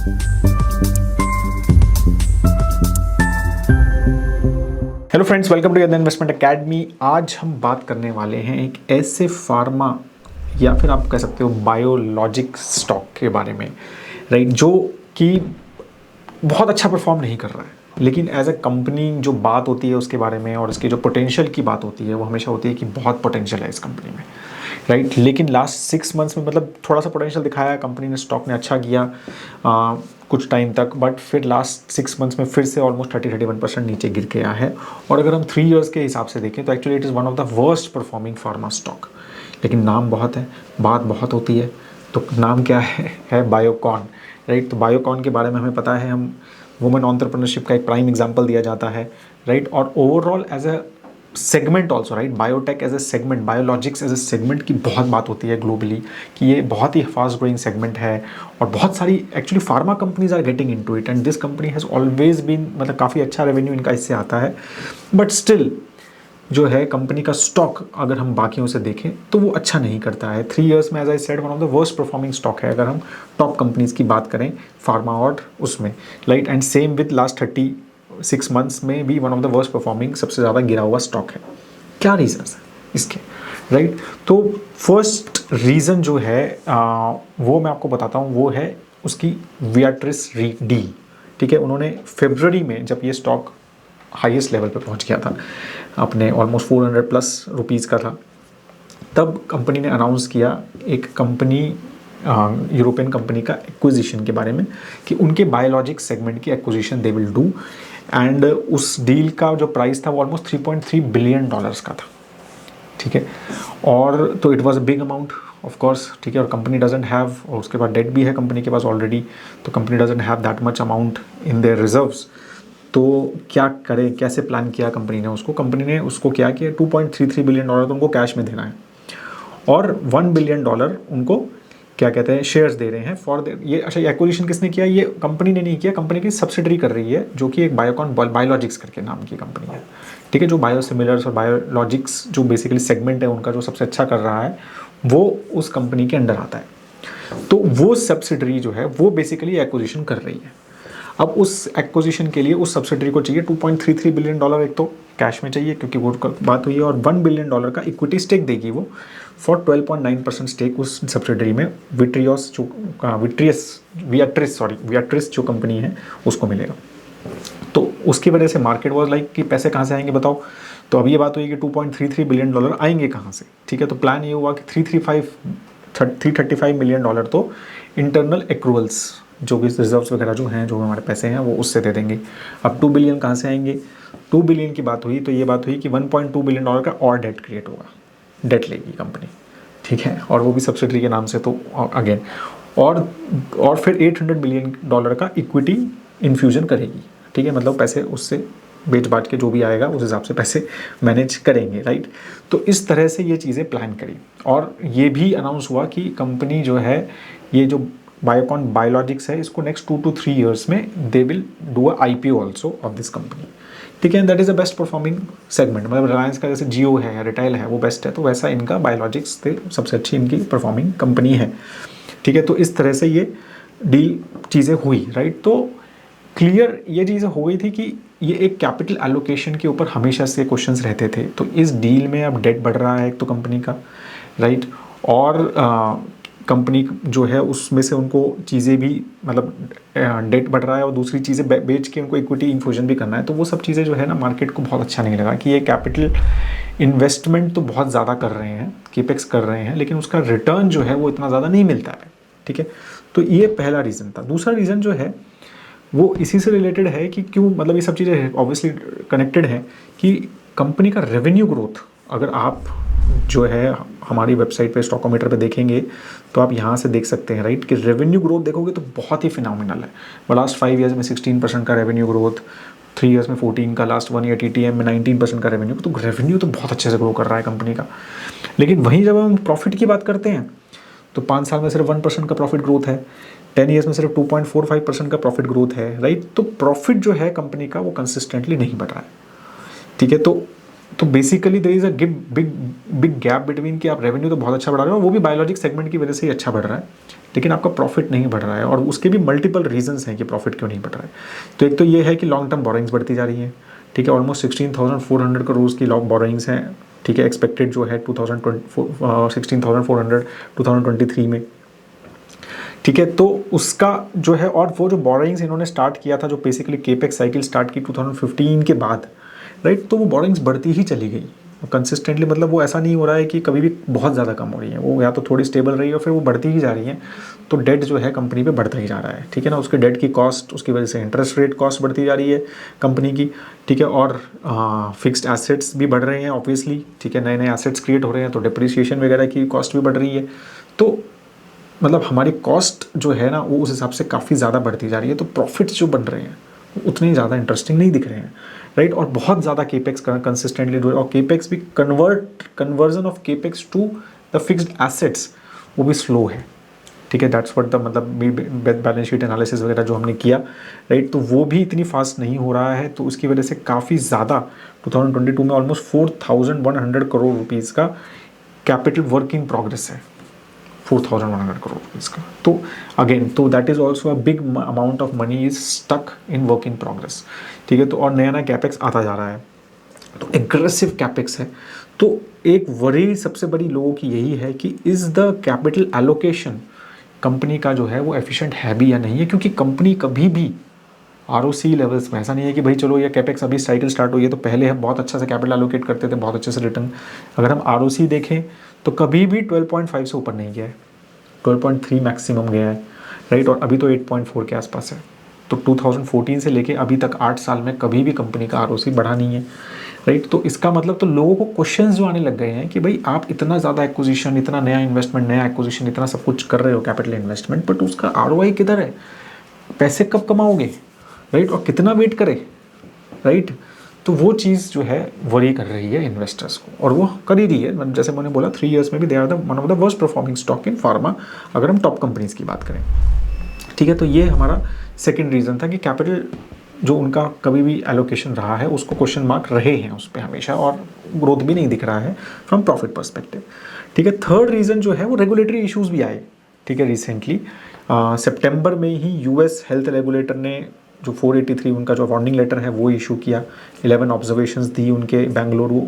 Hello friends, welcome to the investment academy. आज हम बात करने वाले हैं एक ऐसे फार्मा या फिर आप कह सकते हो बायोलॉजिक स्टॉक के बारे में, राइट, जो कि बहुत अच्छा परफॉर्म नहीं कर रहा है, लेकिन एज ए कंपनी जो बात होती है उसके बारे में और इसके जो पोटेंशियल की बात होती है वो हमेशा होती है कि बहुत पोटेंशियल है इस कंपनी में, राइट। लेकिन लास्ट 6 मंथ्स में मतलब थोड़ा सा पोटेंशियल दिखाया कंपनी ने, स्टॉक ने अच्छा किया कुछ टाइम तक, बट फिर लास्ट 6 मंथ्स में फिर से ऑलमोस्ट 30-31% नीचे गिर गया है। और अगर हम 3 इयर्स के हिसाब से देखें तो actually it is one of the worst performing pharma stock. लेकिन नाम बहुत है, बात बहुत होती है, तो नाम क्या है बायोकॉन, राइट। तो बायोकॉन के बारे में हमें पता है, हम वुमेन एंटरप्रेन्योरशिप का एक प्राइम एग्जांपल दिया जाता है, राइट। और overall as a segment also, right, biotech as a segment, biologics as a segment की बहुत बात होती है ग्लोबली कि ये बहुत ही फास्ट ग्रोइंग सेगमेंट है और बहुत सारी actually pharma companies are getting into it and this company has always been, मतलब काफ़ी अच्छा रेवेन्यू इनका इससे आता है। बट स्टिल जो है कंपनी का स्टॉक अगर हम बाकियों से देखें तो वो अच्छा नहीं करता है। 3 इयर्स में as I said one of the worst performing stock है अगर हम टॉप कंपनीज की बात करें फार्मा और उसमें, right. And same with last 36 months में भी one of the worst performing, सबसे ज़्यादा गिरा हुआ स्टॉक है। क्या रीजंस है इसके, राइट। तो फर्स्ट रीज़न जो है वो मैं आपको बताता हूँ, वो है उसकी वियाट्रिस डी, ठीक है। उन्होंने फरवरी में जब ये स्टॉक हाईएस्ट लेवल पे पहुंच गया था, अपने ऑलमोस्ट 400 प्लस रुपीज़ का था, तब कंपनी ने अनाउंस किया एक कंपनी, यूरोपियन कंपनी का एक्विजिशन के बारे में कि उनके बायोलॉजिक सेगमेंट की acquisition they will do. And उस डील का जो प्राइस था वो ऑलमोस्ट $3.3 बिलियन का था, ठीक है। और तो it was a big amount of course, ठीक है। और कंपनी डजंट हैव, और उसके बाद डेट भी है कंपनी के पास ऑलरेडी, तो company doesn't have that much amount in their reserves. तो क्या करें, कैसे प्लान किया कंपनी ने उसको, कंपनी ने उसको क्या किया, $2.33 बिलियन तो उनको कैश में देना है और $1 बिलियन उनको क्या कहते हैं शेयर्स दे रहे हैं फॉर ये। अच्छा, ये एक्विजिशन किसने किया, ये कंपनी ने नहीं किया, कंपनी की सब्सिडरी कर रही है जो कि एक बायोकॉन बायोलॉजिक्स करके नाम की कंपनी है, ठीक है। जो बायोसिमिलर्स और बायोलॉजिक्स जो बेसिकली सेगमेंट है उनका जो सबसे अच्छा कर रहा है वो उस कंपनी के अंडर आता है। तो वो सब्सिडरी जो है वो बेसिकली एक्विजिशन कर रही है। अब उस एक्विजिशन के लिए उस सब्सिडरी को चाहिए $2.33 बिलियन, एक तो कैश में चाहिए क्योंकि वो बात हुई है, और $1 बिलियन का इक्विटी स्टेक देगी वो फॉर 12.9% स्टेक उस सब्सिडरी में। वियाट्रिस जो कंपनी है उसको मिलेगा। तो उसकी वजह से मार्केट वॉज लाइक कि पैसे कहाँ से आएंगे बताओ। तो अब ये बात हुई कि $2.33 बिलियन आएंगे कहाँ से, ठीक है। तो प्लान ये हुआ कि $335 मिलियन तो इंटरनल एक्रूवल्स, जो भी रिजर्व्स वगैरह जो हैं, जो हमारे पैसे हैं वो उससे दे देंगे। अब 2 बिलियन कहाँ से आएंगे, 2 बिलियन की बात हुई तो ये बात हुई कि $1.2 बिलियन का और डेट क्रिएट होगा, डेट लेगी कंपनी, ठीक है, और वो भी सब्सिडरी के नाम से। तो अगेन और फिर $800 मिलियन का इक्विटी इन्फ्यूजन करेगी, ठीक है। मतलब पैसे उससे बेच बाच के जो भी आएगा उस हिसाब से पैसे मैनेज करेंगे, राइट। तो इस तरह से ये चीज़ें प्लान करी और ये भी अनाउंस हुआ कि कंपनी जो है, ये जो बायोकॉन बायोलॉजिक्स है, इसको नेक्स्ट 2 to 3 years में they will do a IPO also of this company, ठीक है। That is the best performing segment, मतलब रिलायंस का जैसे जियो है, रिटेल है, वो बेस्ट है, तो वैसा इनका बायोलॉजिक्स से सबसे अच्छी इनकी परफॉर्मिंग कंपनी है, ठीक है। तो इस तरह से ये डील चीज़ें हुई, राइट। तो क्लियर ये चीज़ हो गई थी कि ये एक कैपिटल एलोकेशन के ऊपर हमेशा से क्वेश्चंस रहते थे। तो इस डील में अब डेट बढ़ रहा है एक तो कंपनी का, राइट, और कंपनी जो है उसमें से उनको चीज़ें भी, मतलब डेट बढ़ रहा है और दूसरी चीज़ें बेच के उनको इक्विटी इन्फ्यूजन भी करना है। तो वो सब चीज़ें जो है ना, मार्केट को बहुत अच्छा नहीं लगा कि ये कैपिटल इन्वेस्टमेंट तो बहुत ज़्यादा कर रहे हैं, केपेक्स कर रहे हैं, लेकिन उसका रिटर्न जो है वो इतना ज़्यादा नहीं मिलता है, ठीक है। तो ये पहला रीज़न था। दूसरा रीज़न जो है वो इसी से रिलेटेड है कि क्यों, मतलब ये सब चीज़ें ऑब्वियसली कनेक्टेड है कि कंपनी का रेवेन्यू ग्रोथ, अगर आप जो है हमारी वेबसाइट पे स्टॉकोमीटर पे देखेंगे तो आप यहाँ से देख सकते हैं, राइट, कि रेवेन्यू ग्रोथ देखोगे तो बहुत ही फिनोमिनल है। लास्ट 5 years में 16% का रेवेन्यू ग्रोथ, 3 years में 14 का, लास्ट 1 year TTM में 19% का रेवेन्यू। तो रेवेन्यू तो बहुत अच्छे से ग्रो कर रहा है कंपनी का। लेकिन वहीं जब हम प्रॉफिट की बात करते हैं तो 5 साल में सिर्फ 1% का प्रॉफिट ग्रोथ है, 10 years में सिर्फ 2.45% का प्रॉफिट ग्रोथ है, राइट। तो प्रॉफिट जो है कंपनी का वो कंसिस्टेंटली नहीं बढ़ रहा है, ठीक है। तो तो basically there is a big gap between कि आप रेवेन्यू तो बहुत अच्छा बढ़ा रहे हो, वो भी बायोलॉजिक सेगमेंट की वजह से ही अच्छा बढ़ रहा है, लेकिन आपका प्रॉफिट नहीं बढ़ रहा है, और उसके भी मल्टीपल रीजंस हैं कि प्रॉफिट क्यों नहीं बढ़ रहा है। तो एक तो ये है कि लॉन्ग टर्म बोरोइंग्स बढ़ती जा रही हैं, ठीक है, ऑलमोस्ट 16,400 करोड़ की लॉन्ग बोरोइंग्स हैं, ठीक है, एक्सपेक्टेड जो है 16,400 2023 में, ठीक है। तो उसका जो है, और वो जो बोरोइंग्स इन्होंने स्टार्ट किया था, जो बेसिकली केपेक्स साइकिल स्टार्ट की 2015 के बाद, राइट, तो वो बोरोइंग्स बढ़ती ही चली गई कंसिस्टेंटली, मतलब वो ऐसा नहीं हो रहा है कि कभी भी बहुत ज़्यादा कम हो रही है, वो या तो थोड़ी स्टेबल रही है और फिर वो बढ़ती ही जा रही है। तो डेट जो है कंपनी पे बढ़ता ही जा रहा है, ठीक है ना, उसके डेट की कॉस्ट, उसकी वजह से इंटरेस्ट रेट कॉस्ट बढ़ती जा रही है कंपनी की, ठीक है, और फिक्स्ड एसेट्स भी बढ़ रहे हैं ऑब्वियसली, ठीक है, नए नए एसेट्स क्रिएट हो रहे हैं, तो डिप्रिसिएशन वगैरह की कॉस्ट भी बढ़ रही है। तो मतलब हमारी कॉस्ट जो है ना वो उस हिसाब से काफ़ी ज़्यादा बढ़ती जा रही है, तो प्रॉफिट्स जो बन रहे हैं वो उतने ज़्यादा इंटरेस्टिंग नहीं दिख रहे हैं, राइट। और बहुत ज़्यादा केपेक्स कंसिस्टेंटली, और केपेक्स भी conversion of capex to the fixed assets वो भी स्लो है, ठीक है। दैट्स व्हाट द मतलब बैलेंस शीट एनालिसिस वगैरह जो हमने किया, राइट, तो वो भी इतनी फास्ट नहीं हो रहा है, तो उसकी वजह से काफ़ी ज़्यादा 2022 में ऑलमोस्ट 4,100 करोड़ रुपीज़ का कैपिटल वर्क इन प्रोग्रेस है, 4,100 करोड़ रुपीज़ का। तो अगेन, तो that is also a big amount of money is stuck in work in progress, ठीक है। तो और नया नया कैपेक्स आता जा रहा है, तो एग्रेसिव कैपेक्स है। तो एक वरी सबसे बड़ी लोगों की यही है कि is the capital allocation company का जो है वो एफिशिएंट है भी या नहीं है, क्योंकि कंपनी कभी भी आरओसी लेवल्स में ऐसा नहीं है कि भाई चलो ये कैपेक्स अभी साइकिल स्टार्ट हुई है तो पहले हम बहुत अच्छा से कैपिटल एलोकेट करते थे, बहुत अच्छे से रिटर्न, अगर हम आरओसी देखें तो कभी भी 12.5 से ऊपर नहीं गया है, 12.3 मैक्सिमम गया है, राइट, और अभी तो 8.4 के आसपास है। तो 2014 से लेके अभी तक 8 साल में कभी भी कंपनी का आरओसी बढ़ा नहीं है, राइट। तो इसका मतलब तो लोगों को क्वेश्चंस जो आने लग गए हैं कि भाई आप इतना ज़्यादा एक्विजिशन, इतना नया इन्वेस्टमेंट, नया एक्विजिशन, इतना सब कुछ कर रहे हो कैपिटल इन्वेस्टमेंट, बट उसका आरओआई किधर है, पैसे कब कमाओगे, राइट, और कितना वेट करें, राइट। तो वो चीज़ जो है वरी कर रही है इन्वेस्टर्स को, और वो कर ही रही है। जैसे मैंने बोला 3 इयर्स में भी they are the one of the worst performing stock in pharma, अगर हम टॉप कंपनीज की बात करें, ठीक है। तो ये हमारा सेकेंड रीज़न था कि कैपिटल जो उनका कभी भी एलोकेशन रहा है उसको क्वेश्चन मार्क रहे हैं उस पर हमेशा, और ग्रोथ भी नहीं दिख रहा है फ्रॉम प्रॉफिट परस्पेक्टिव, ठीक है। थर्ड रीज़न जो है वो रेगुलेटरी इश्यूज़ भी आए, ठीक है, रिसेंटली सितंबर में ही यूएस हेल्थ रेगुलेटर ने जो 483 उनका जो वार्निंग लेटर है वो इशू किया, 11 ऑब्जर्वेशंस दी उनके बेंगलुरु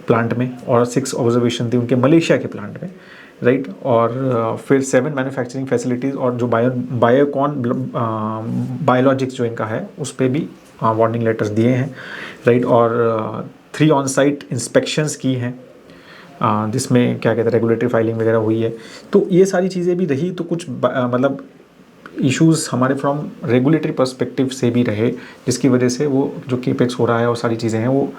प्लांट में, और 6 ऑब्जर्वेशन दी उनके मलेशिया के प्लांट में, राइट। और फिर 7 मैन्युफैक्चरिंग फैसिलिटीज़ और जो बायोकॉन बायोलॉजिक्स जो इनका है उस पर भी वार्निंग लेटर्स दिए हैं, राइट। और 3 ऑन साइट इंस्पेक्शंस की हैं, जिसमें क्या कहते हैं रेगुलेटरी फाइलिंग वगैरह हुई है। तो ये सारी चीज़ें भी रही, तो कुछ मतलब इश्यूज़ हमारे फ्रॉम रेगुलेटरी पर्सपेक्टिव से भी रहे, जिसकी वजह से वो जो केपेक्स हो रहा है और सारी चीज़ें हैं वो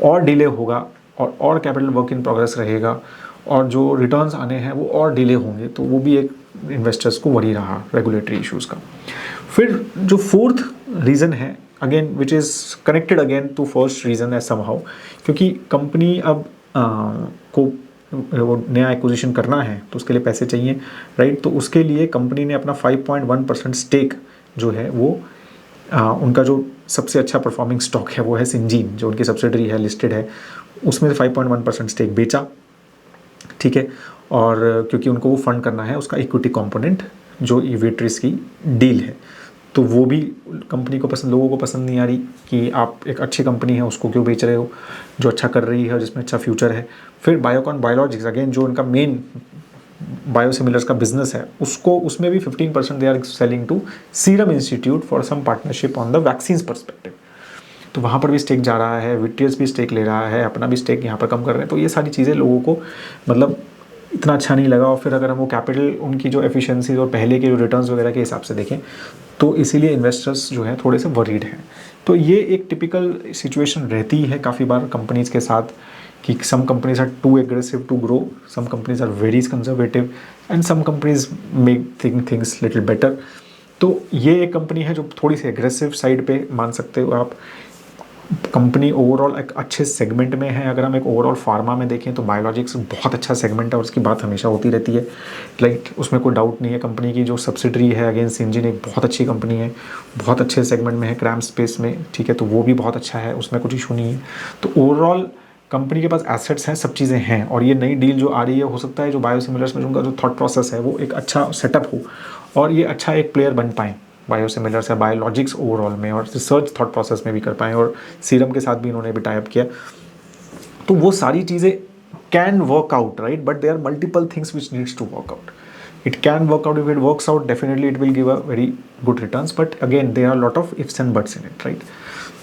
और डिले होगा, और कैपिटल वर्क इन प्रोग्रेस रहेगा, और जो रिटर्न्स आने हैं वो और डिले होंगे, तो वो भी एक इन्वेस्टर्स को वरी रहा रेगुलेटरी इश्यूज़ का। फिर जो फोर्थ रीज़न है, again which is connected again to first reason है समहाउ, क्योंकि कंपनी अब को वो नया एक्विजिशन करना है तो उसके लिए पैसे चाहिए, राइट। तो उसके लिए कंपनी ने अपना 5.1% स्टेक जो है वो उनका जो सबसे अच्छा परफॉर्मिंग स्टॉक है वो है सिंजीन, जो उनकी सब्सिडरी है, लिस्टेड है, उसमें 5.1% स्टेक बेचा, ठीक है। और क्योंकि उनको वो फंड करना है उसका इक्विटी कंपोनेंट जो इवेट्रिस की डील है, तो वो भी कंपनी को पसंद, लोगों को पसंद नहीं आ रही कि आप एक अच्छी कंपनी है उसको क्यों बेच रहे हो, जो अच्छा कर रही है, जिसमें अच्छा फ्यूचर है। फिर बायोकॉन बायोलॉजिक्स, अगेन जो उनका मेन बायोसिमिलर्स का बिजनेस है, उसको उसमें भी 15% they are selling to Serum Institute for some partnership on the vaccines perspective, तो वहाँ पर भी स्टेक जा रहा है, विट्रियस भी स्टेक ले रहा है, अपना भी स्टेक यहाँ पर कम कर रहे हैं। तो ये सारी चीज़ें लोगों को मतलब इतना अच्छा नहीं लगा, और फिर अगर हम वो कैपिटल उनकी जो एफिशिएंसीज और पहले के जो रिटर्न्स वगैरह के हिसाब से देखें तो इसीलिए इन्वेस्टर्स जो है थोड़े से वरीड हैं। तो ये एक टिपिकल सिचुएशन रहती है काफ़ी बार कंपनीज़ के साथ कि some companies are too aggressive to grow, some companies are very conservative, and some companies make things little better. तो ये एक कंपनी है जो थोड़ी सी एग्रेसिव साइड पे मान सकते हो आप। कंपनी ओवरऑल एक अच्छे सेगमेंट में है। अगर हम एक ओवरऑल फार्मा में देखें तो बायोलॉजिक्स बहुत अच्छा सेगमेंट है और उसकी बात हमेशा होती रहती है, राइट, उसमें कोई डाउट नहीं है। कंपनी की जो सब्सिडरी है अगेन सिंजीन एक बहुत अच्छी कंपनी है, बहुत अच्छे सेगमेंट में है, क्रैम स्पेस में, ठीक है, तो वो भी बहुत अच्छा है, उसमें कुछ इशू नहीं है। तो ओवरऑल कंपनी के पास एसेट्स हैं, सब चीज़ें हैं, और ये नई डील जो आ रही है, हो सकता है जो बायोसिमिलर्स में उनका जो थॉट प्रोसेस है वो एक अच्छा सेटअप हो और ये अच्छा एक प्लेयर बन पाएँ बायोसिमिलर्स या बायोलॉजिक्स ओवरऑल में, और रिसर्च थॉट प्रोसेस में भी कर पाएँ, और सीरम के साथ भी इन्होंने भी टाई अप किया। तो वो सारी चीज़ें can work out, right, but there are multiple things which needs to work out. It can work out. If it works out, definitely it will give a very good returns, but again there are a lot of ifs and buts in it, right?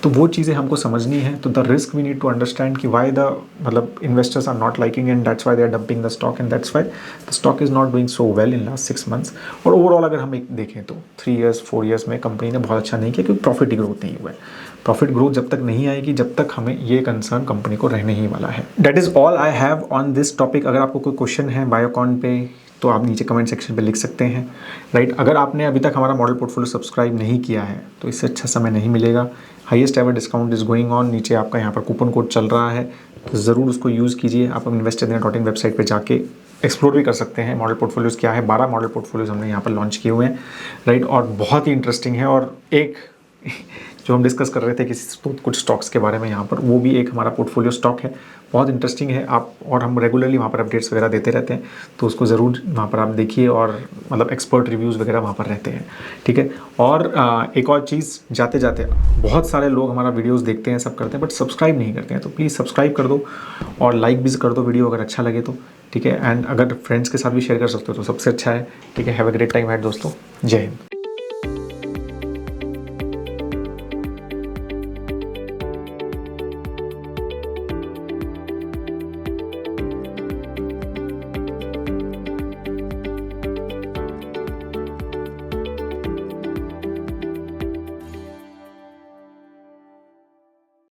तो वो चीज़ें हमको समझनी है. तो the risk we need to understand कि why the मतलब investors are not liking and that's why they are dumping the stock and that's why the stock is not doing so well in last 6 months. और overall अगर हम एक देखें तो 3 years 4 years में company ने बहुत अच्छा नहीं किया, क्योंकि प्रॉफिट ग्रोथ नहीं हुआ है. प्रॉफिट ग्रोथ जब तक नहीं आएगी, जब तक हमें ये कंसर्न कंपनी को रहने ही वाला है. That is all I have on this topic. अगर आपको कोई क्वेश्चन है बायोकॉन पे तो आप नीचे कमेंट सेक्शन पे लिख सकते हैं, राइट. अगर आपने अभी तक हमारा मॉडल पोर्टफोलियो सब्सक्राइब नहीं किया है तो इससे अच्छा समय नहीं मिलेगा. Highest ever discount is going on. नीचे आपका यहाँ पर कूपन कोड चल रहा है, तो ज़रूर उसको यूज़ कीजिए. आप investindia.in वेबसाइट पे जाके एक्सप्लोर भी कर सकते हैं मॉडल पोर्टफोलियोज़ क्या है. 12 मॉडल पोर्टफोलियोज़ हमने यहाँ पर लॉन्च किए हुए हैं, राइट, और बहुत ही इंटरेस्टिंग है. और एक जो हम डिस्कस कर रहे थे किसी कुछ स्टॉक्स के बारे में यहाँ पर, वो भी एक हमारा पोर्टफोलियो स्टॉक है, बहुत इंटरेस्टिंग है. आप और हम रेगुलरली वहाँ पर अपडेट्स वगैरह देते रहते हैं, तो उसको ज़रूर वहाँ पर आप देखिए, और मतलब एक्सपर्ट रिव्यूज़ वगैरह वहाँ पर रहते हैं, ठीक है. और एक और चीज़, जाते जाते बहुत सारे लोग हमारा वीडियोस देखते हैं, सब करते हैं, बट सब्सक्राइब नहीं करते हैं, तो प्लीज़ सब्सक्राइब कर दो और लाइक भी कर दो वीडियो अगर अच्छा लगे तो, ठीक है. एंड अगर फ्रेंड्स के साथ भी शेयर कर सकते हो तो सबसे अच्छा है, ठीक है. हैव अ ग्रेट टाइम है दोस्तों. जय हिंद.